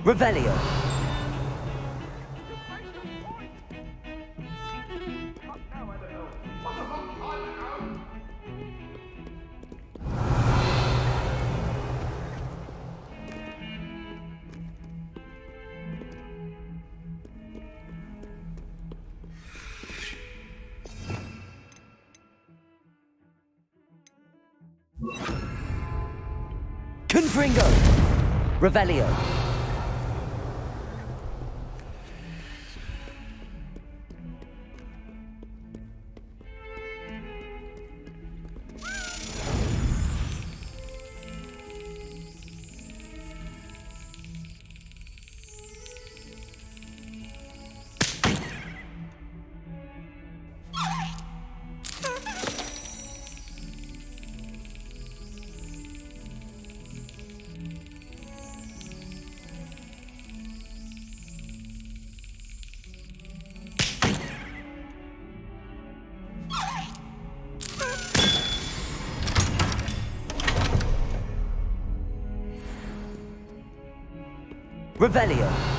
Revelio. Confringo. Revelio. Revelio.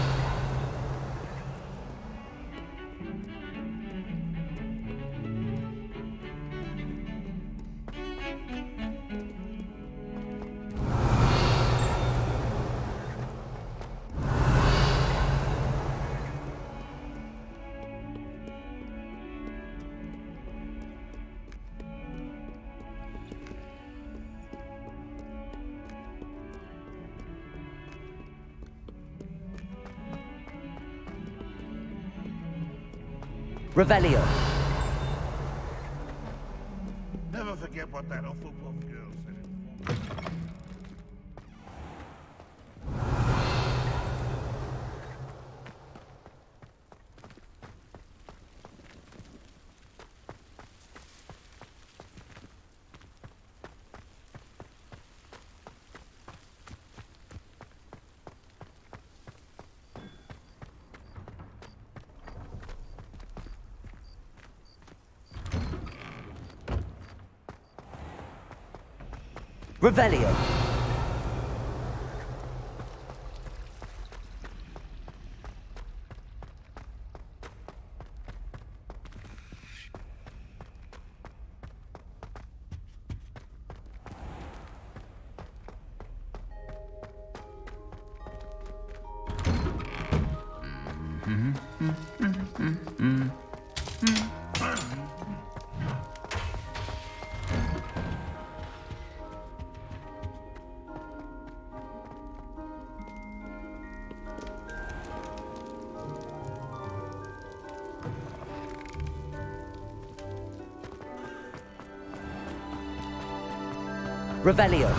Revelio. Never forget what that awful girl said. Revelio. Revelio.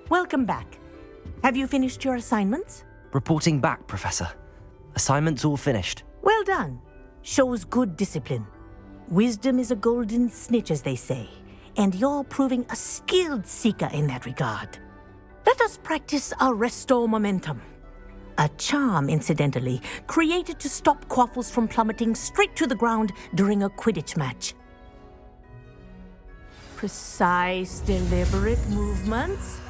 Welcome back. Have you finished your assignments? Reporting back, Professor. Assignments all finished. Well done. Shows good discipline. Wisdom is a golden snitch, as they say, and you're proving a skilled seeker in that regard. Let us practice our Restore Momentum. A charm, incidentally, created to stop Quaffles from plummeting straight to the ground during a Quidditch match. Precise, deliberate movements.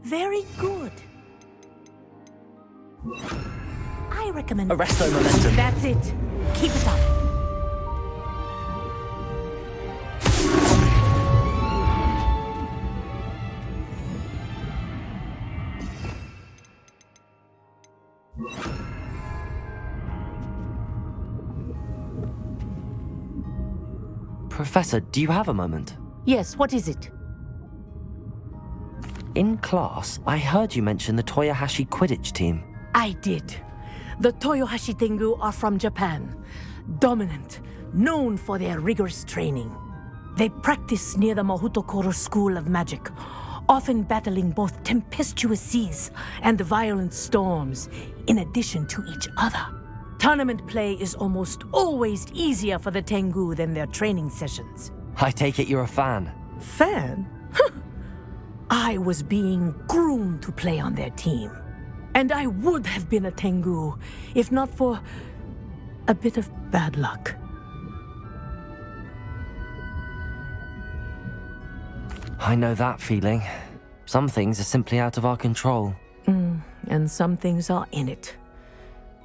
Very good. I recommend... Arresto Momentum. That's it. Keep it up. Professor, do you have a moment? Yes, what is it? In class, I heard you mention the Toyohashi Quidditch team. I did. The Toyohashi Tengu are from Japan. Dominant, known for their rigorous training. They practice near the Mahutokoro School of Magic, often battling both tempestuous seas and violent storms, in addition to each other. Tournament play is almost always easier for the Tengu than their training sessions. I take it you're a fan. Fan? I was being groomed to play on their team. And I would have been a Tengu, if not for a bit of bad luck. I know that feeling. Some things are simply out of our control. And some things are in it.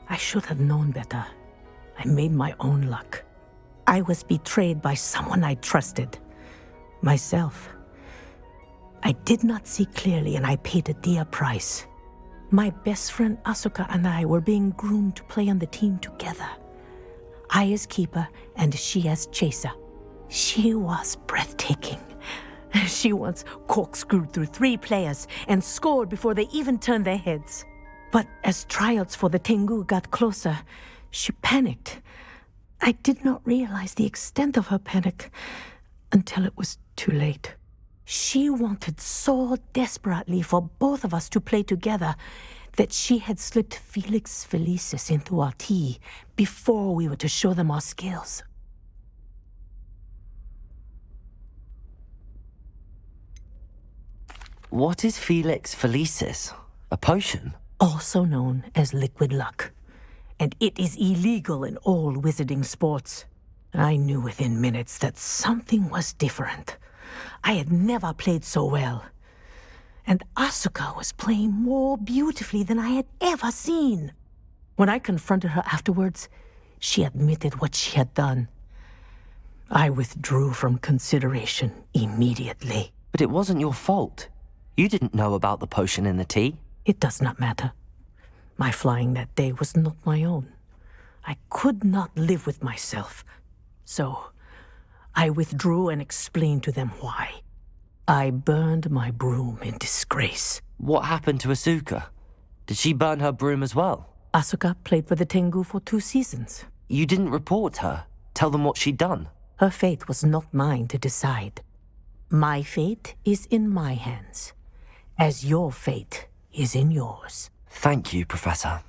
I should have known better. I made my own luck. I was betrayed by someone I trusted. Myself. I did not see clearly, and I paid a dear price. My best friend Asuka and I were being groomed to play on the team together. I as keeper, and she as chaser. She was breathtaking. She once corkscrewed through 3 players and scored before they even turned their heads. But as tryouts for the Tengu got closer, she panicked. I did not realize the extent of her panic until it was too late. She wanted so desperately for both of us to play together that she had slipped Felix Felicis into our tea before we were to show them our skills. What is Felix Felicis? A potion? Also known as liquid luck. And it is illegal in all wizarding sports. I knew within minutes that something was different. I had never played so well. And Asuka was playing more beautifully than I had ever seen. When I confronted her afterwards, she admitted what she had done. I withdrew from consideration immediately. But it wasn't your fault. You didn't know about the potion in the tea. It does not matter. My flying that day was not my own. I could not live with myself. So, I withdrew and explained to them why. I burned my broom in disgrace. What happened to Asuka? Did she burn her broom as well? Asuka played for the Tengu for 2 seasons. You didn't report her? Tell them what she'd done? Her fate was not mine to decide. My fate is in my hands, as your fate is in yours. Thank you, Professor.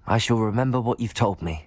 I shall remember what you've told me.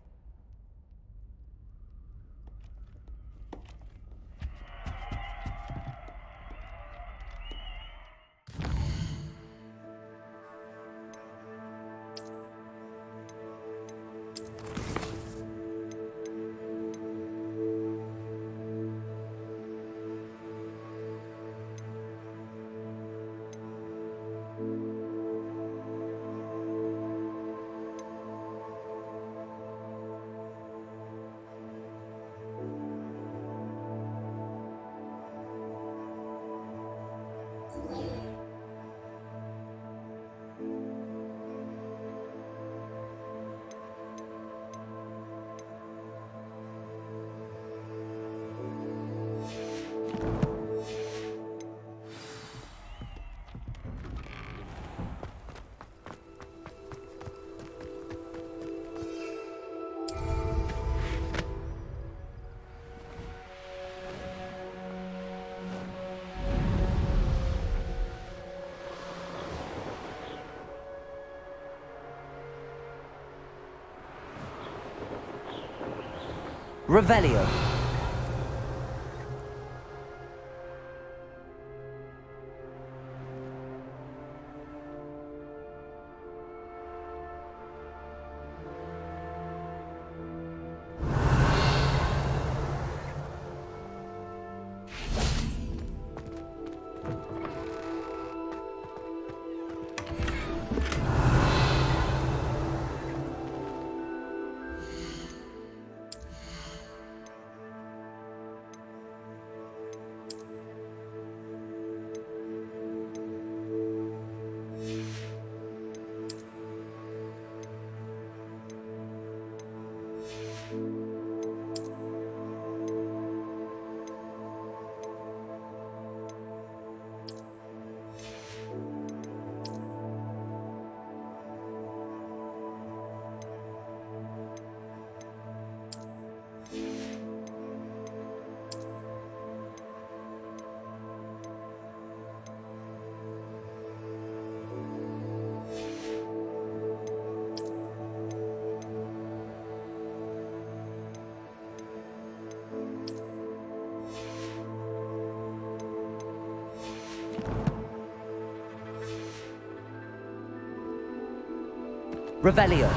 Revelio. Revelio.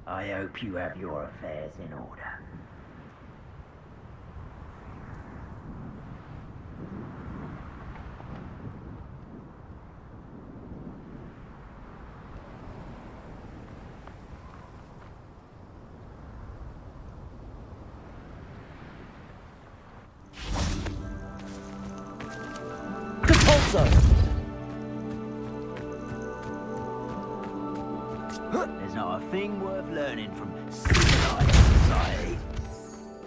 I hope you have your affairs in order. Compulso! There's not a thing worth learning from civilized society,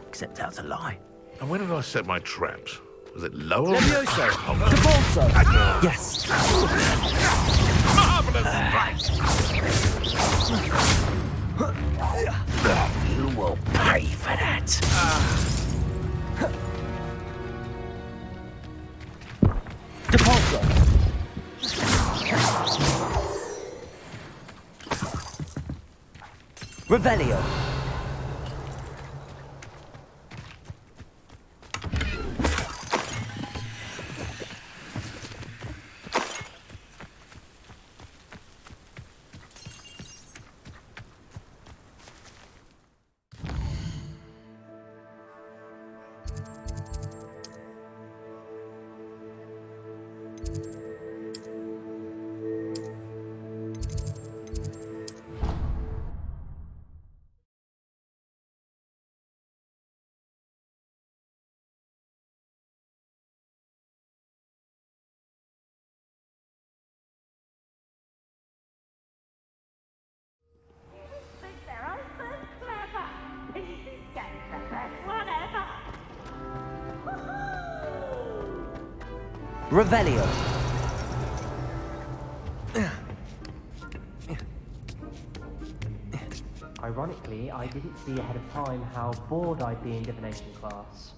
except how to lie. And when did I set my traps? Was it lower? Levioso! Oh, Compulso! no. Yes! Marvelous! You will pay for that. Compulso! Revelio. Revelio. Ironically, I didn't see ahead of time how bored I'd be in Divination class.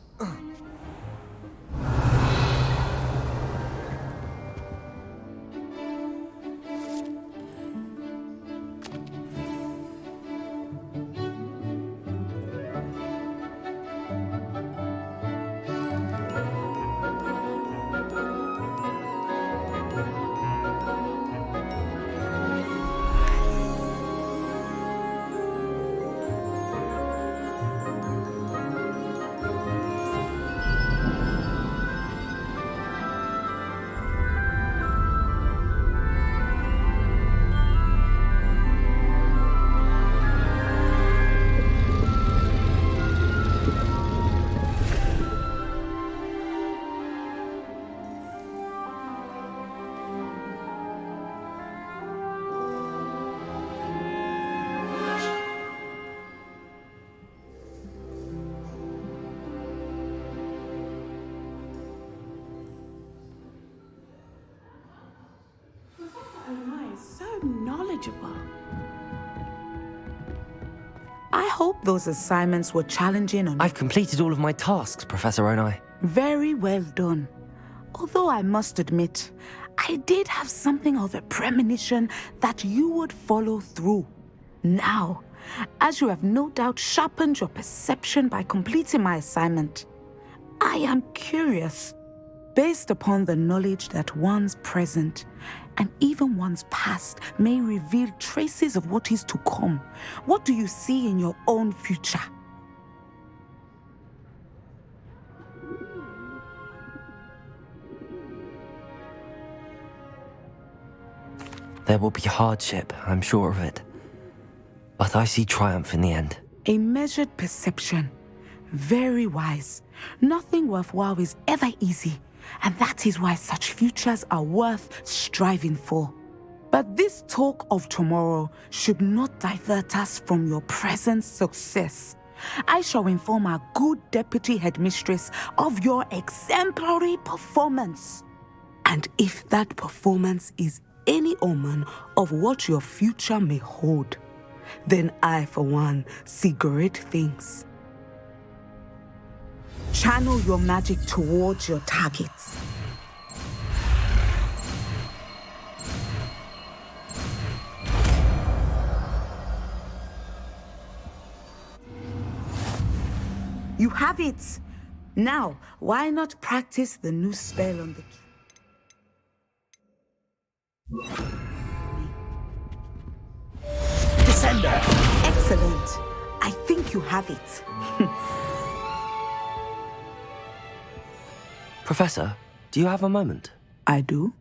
So knowledgeable. I hope those assignments were challenging and I've completed all of my tasks, Professor Onai. very well done. Although I must admit, I did have something of a premonition that you would follow through. Now, as you have no doubt sharpened your perception by completing my assignment, I am curious, based upon the knowledge that one's present and even one's past may reveal traces of what is to come. What do you see in your own future? There will be hardship, I'm sure of it. But I see triumph in the end. A measured perception. Very wise. Nothing worthwhile is ever easy, and that is why such futures are worth striving for. But this talk of tomorrow should not divert us from your present success. I shall inform our good deputy headmistress of your exemplary performance. And if that performance is any omen of what your future may hold, then I, for one, see great things. Channel your magic towards your targets. You have it! Now, why not practice the new spell on the Descender! Excellent! I think you have it. Professor, do you have a moment? I do?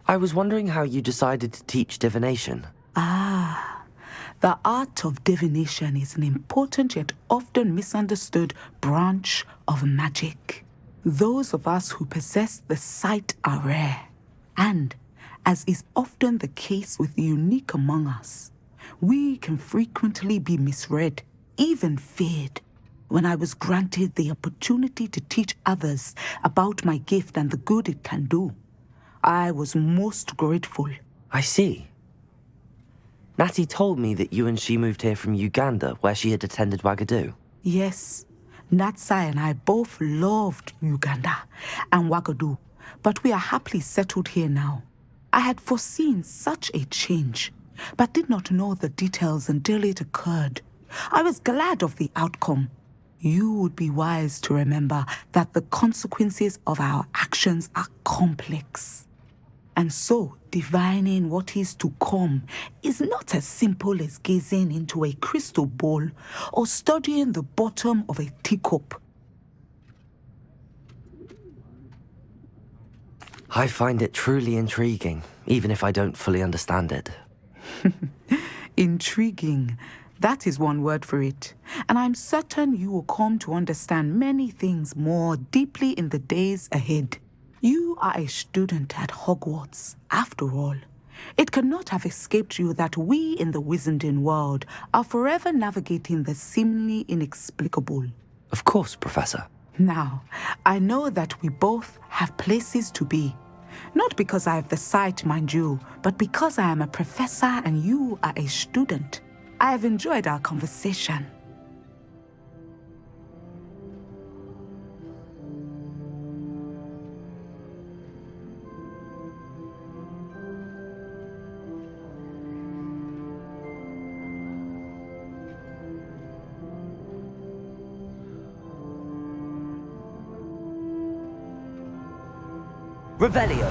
I was wondering how you decided to teach divination. The art of divination is an important yet often misunderstood branch of magic. Those of us who possess the sight are rare, and, as is often the case with the unique among us, we can frequently be misread, even feared. When I was granted the opportunity to teach others about my gift and the good it can do, I was most grateful. I see. Natty told me that you and she moved here from Uganda, where she had attended Wagadu. Yes, Natsai and I both loved Uganda and Wagadu, but we are happily settled here now. I had foreseen such a change, but did not know the details until it occurred. I was glad of the outcome. You would be wise to remember that the consequences of our actions are complex. And so, divining what is to come is not as simple as gazing into a crystal ball or studying the bottom of a teacup. I find it truly intriguing, even if I don't fully understand it. Intriguing. That is one word for it. And I'm certain you will come to understand many things more deeply in the days ahead. You are a student at Hogwarts, after all. It cannot have escaped you that we in the Wizarding world are forever navigating the seemingly inexplicable. Of course, Professor. Now, I know that we both have places to be. Not because I have the sight, mind you, but because I am a professor and you are a student. I have enjoyed our conversation. Revelio.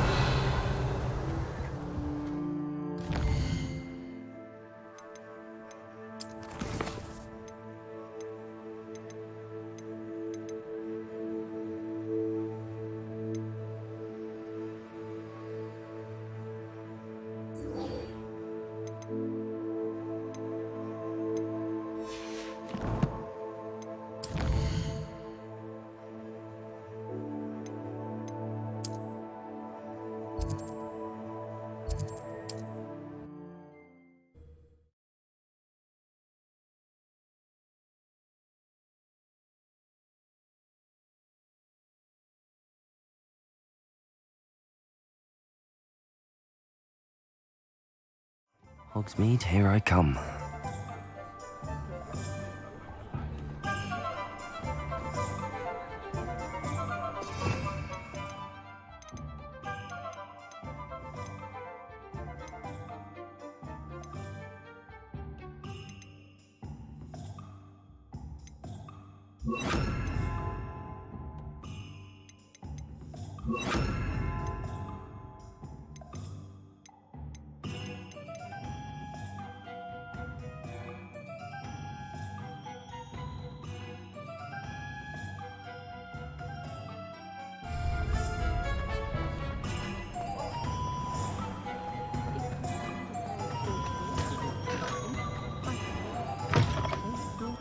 Hogsmeade, here I come.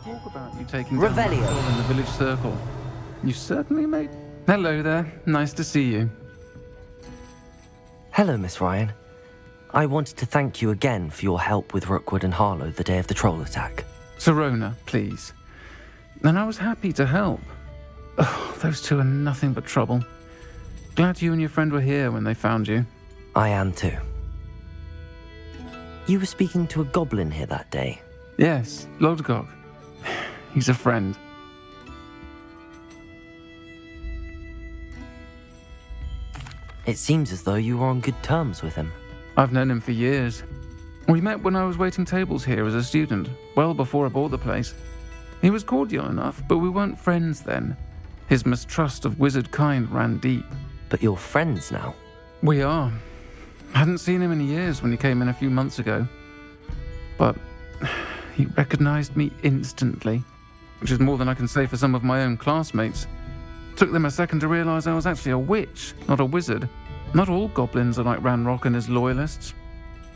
Talk about you taking down Revelio. the in the village circle. You certainly made Hello there. Nice to see you. Hello, Miss Ryan. I wanted to thank you again for your help with Rookwood and Harlow the day of the troll attack. Sirona, please. And I was happy to help. Oh, those two are nothing but trouble. Glad you and your friend were here when they found you. I am too. You were speaking to a goblin here that day. Yes, Lodgok. He's a friend. It seems as though you were on good terms with him. I've known him for years. We met when I was waiting tables here as a student, well before I bought the place. He was cordial enough, but we weren't friends then. His mistrust of wizard kind ran deep. But you're friends now. We are. Hadn't seen him in years when he came in a few months ago. But he recognized me instantly, which is more than I can say for some of my own classmates. Took them a second to realize I was actually a witch, not a wizard. Not all goblins are like Ranrock and his loyalists.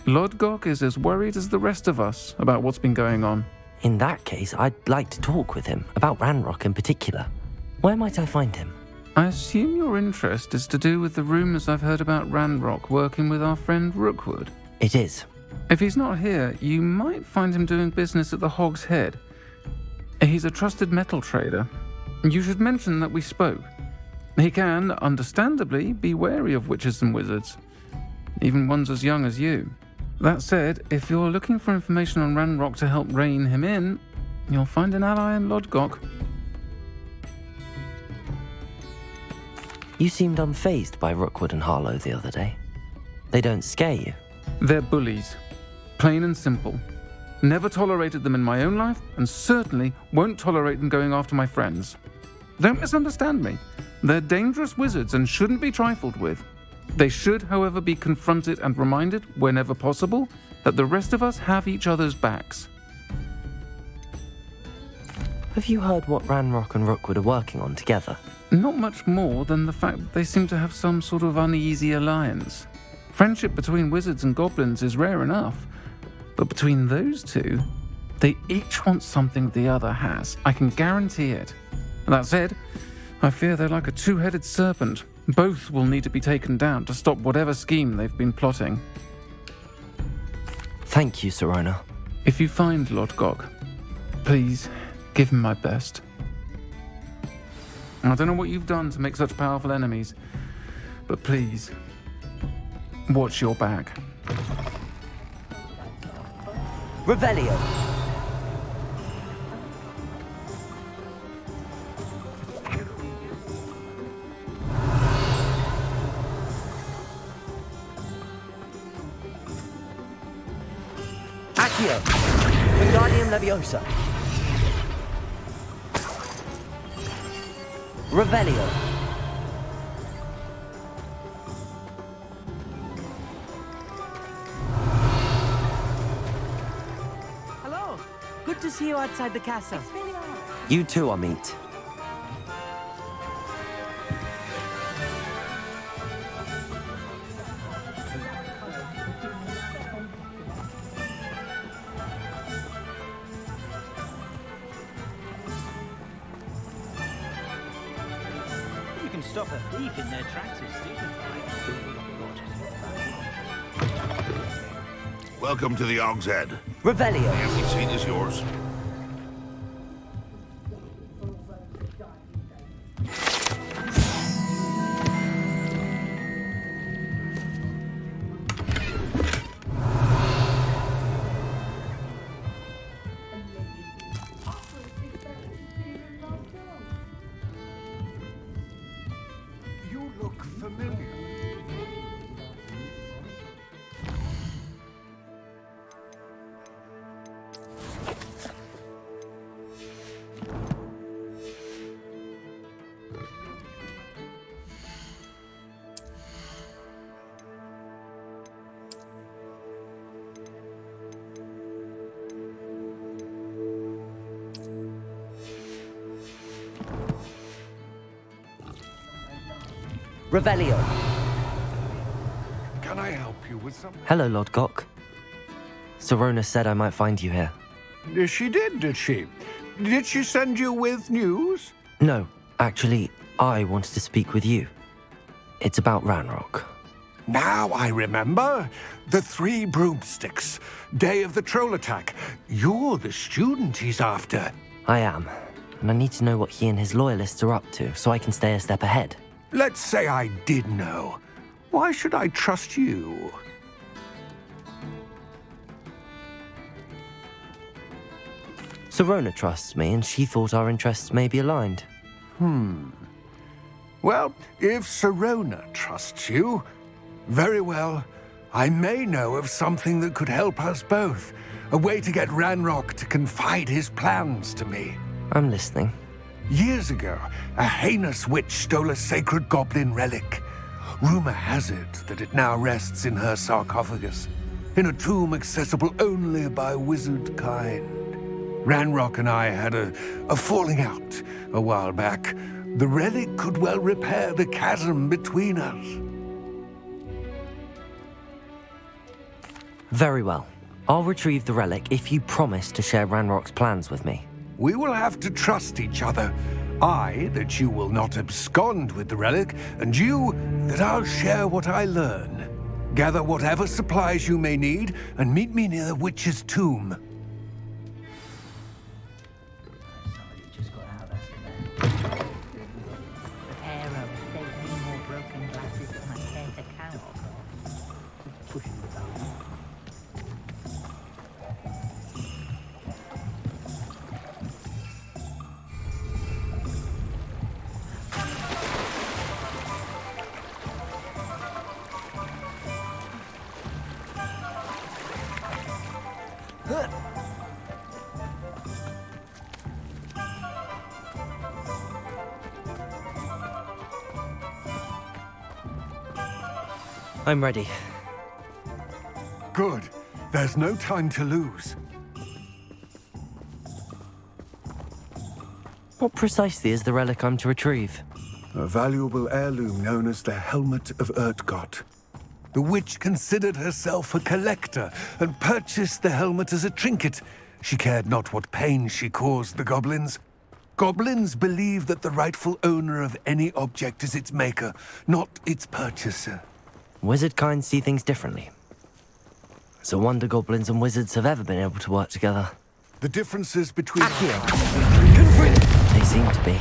Lodgok is as worried as the rest of us about what's been going on. In that case, I'd like to talk with him, about Ranrock in particular. Where might I find him? I assume your interest is to do with the rumors I've heard about Ranrock working with our friend Rookwood. It is. If he's not here, you might find him doing business at the Hog's Head. He's a trusted metal trader. You should mention that we spoke. He can, understandably, be wary of witches and wizards, even ones as young as you. That said, if you're looking for information on Ranrock to help rein him in, you'll find an ally in Lodgok. You seemed unfazed by Rookwood and Harlow the other day. They don't scare you. They're bullies. Plain and simple. Never tolerated them in my own life, and certainly won't tolerate them going after my friends. Don't misunderstand me. They're dangerous wizards and shouldn't be trifled with. They should, however, be confronted and reminded, whenever possible, that the rest of us have each other's backs. Have you heard what Ranrock and Rookwood are working on together? Not much more than the fact that they seem to have some sort of uneasy alliance. Friendship between wizards and goblins is rare enough, but between those two, they each want something the other has. I can guarantee it. That said, I fear they're like a two-headed serpent. Both will need to be taken down to stop whatever scheme they've been plotting. Thank you, Sirona. If you find Lodgok, please give him my best. I don't know what you've done to make such powerful enemies, but please, watch your back. Revelio. Accio. Wingardium Leviosa. Revelio. Hello. Good to see you outside the castle. You too, Amit. You can stop a thief in their tracks is Welcome to the Hog's Head. Revelio. The empty seat is yours. You look familiar. Revelio. Can I help you with something? Hello, Lodgok. Sirona said I might find you here. She did she? Did she send you with news? No, actually, I wanted to speak with you. It's about Ranrock. Now I remember. The 3 broomsticks. Day of the troll attack. You're the student he's after. I am, and I need to know what he and his loyalists are up to so I can stay a step ahead. Let's say I did know. Why should I trust you? Sirona trusts me, and she thought our interests may be aligned. Well, if Sirona trusts you, very well. I may know of something that could help us both. A way to get Ranrock to confide his plans to me. I'm listening. Years ago, a heinous witch stole a sacred goblin relic. Rumor has it that it now rests in her sarcophagus, in a tomb accessible only by wizard kind. Ranrock and I had a falling out a while back. The relic could well repair the chasm between us. Very well. I'll retrieve the relic if you promise to share Ranrock's plans with me. We will have to trust each other. I, that you will not abscond with the relic, and you, that I'll share what I learn. Gather whatever supplies you may need, and meet me near the witch's tomb. Somebody just got out of Azkaban. Arrow, there's many more broken glasses than I care to count. Pushing the button. I'm ready. Good. There's no time to lose. What precisely is the relic I'm to retrieve? A valuable heirloom known as the Helmet of Urtgott. The witch considered herself a collector and purchased the helmet as a trinket. She cared not what pain she caused the goblins. Goblins believe that the rightful owner of any object is its maker, not its purchaser. Wizard kind see things differently. It's a wonder goblins and wizards have ever been able to work together. The differences between They seem to be.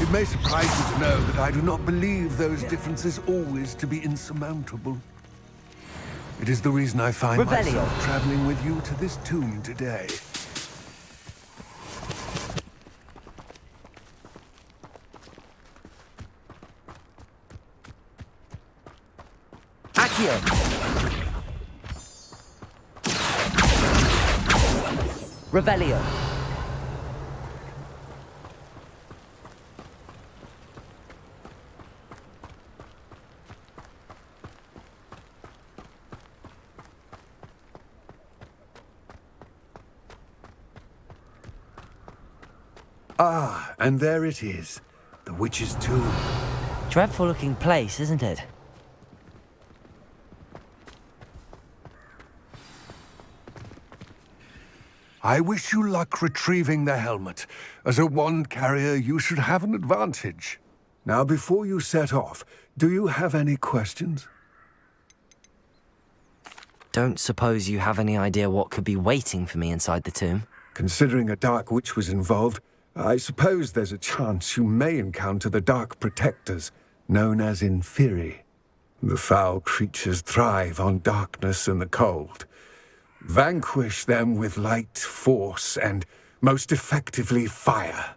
It may surprise you to know that I do not believe those differences always to be insurmountable. It is the reason I find myself traveling with you to this tomb today. Revelio. Ah, and there it is. The witch's tomb. Dreadful looking place, isn't it? I wish you luck retrieving the helmet. As a wand carrier, you should have an advantage. Now, before you set off, do you have any questions? Don't suppose you have any idea what could be waiting for me inside the tomb? Considering a dark witch was involved, I suppose there's a chance you may encounter the Dark Protectors, known as Inferi. The foul creatures thrive on darkness and the cold. Vanquish them with light, force, and most effectively fire.